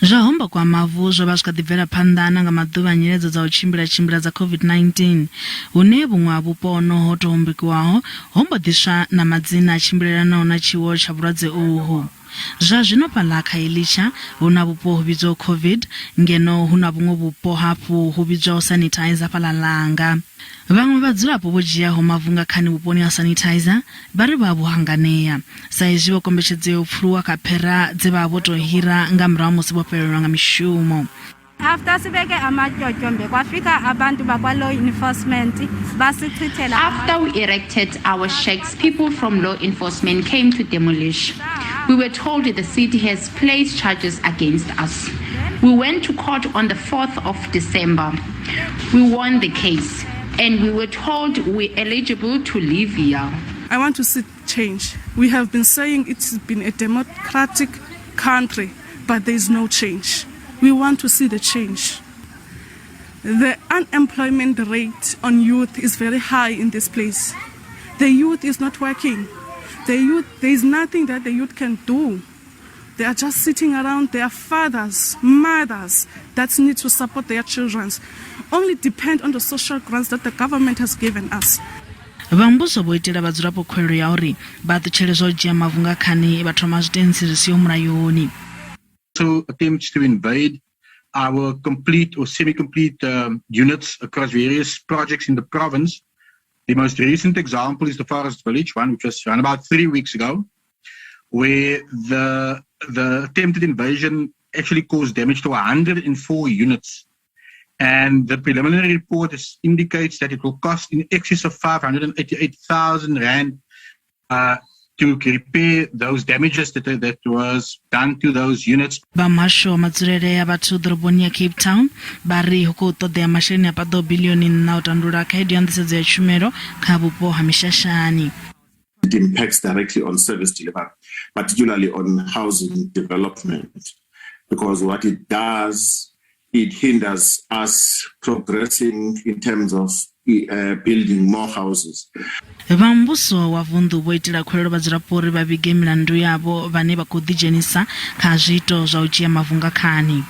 Zwa kwa mavu zwa vha ḓibvela phanḓa nga maḓuvha nyiledzo dza u tshimbila dza COVID-19 hune vhuṅwe ha vhupo ho tou hombekiwaho hombo ḓiswa na madzina a tshimbilelanaho na tshiwo tsha vhulwadze uhu. Zwa zwino fhaḽa kha Elisha huna vhupo ho vhidzwaho COVID ngeno huna vhuṅwe vhupo hafhu ho vhidzwaho sanitizer fhaḽa Langa. Vhaṅwe vhadzulapo vho dzhiaho mavu nga khani vhuponi ha sanitizer vha ri vha vhuhanganea sa izwi vho kombetshedza u pfuluwa kha phera dze vha vho to hira nga murahu musi vho fhelelwa nga mishumo. After sibeke amatyotyombe kwafika abantu bakwa law enforcement basichithela. After we erected our shacks, people from law enforcement came to demolish. We were told the city has placed charges against us. We went to court on the 4th of December. We won the case and we were told we're eligible to live here. I want to see change. We have been saying it's been a democratic country, but there is no change. We want to see the change. The unemployment rate on youth is very high in this place. The youth is not working. The youth, there is nothing that the youth can do. They are just sitting around. Their fathers, mothers that need to support their children only depend on the social grants that the government has given us. Vhambuso vho itela vhadzulapo khwelo ya uri vha ṱutshele u dzhia mavu nga khani vha thoma zwitensi zwi siho mulayoni. So attempts to invade our complete or semi-complete units across various projects in the province. The most recent example is the Forest Village one, which was around about 3 weeks ago, where the attempted invasion actually caused damage to 104 units. And the preliminary report indicates that it will cost in excess of 588,000 rand to repair those damages that was done to those units. Bamasho madzulele ya vhathu ḓoroboni ya Cape Town bari hu khou ṱoḓea masheleni a paḓaho biḽioni na u tandulula khaedu ya nḓisedzo ya tshumelo kha vhupo ha Mishashani. It impacts directly on service delivery, particularly on housing development, because what it does, it hinders us progressing in terms of building more houses. Vhambuso wa vunḓu vho itela khwelelo vhadzulapo uri vha vhige milandu yavho vhane vha khou ḓidzhenisa kha zwiito zwa u dzhia mavu nga khani.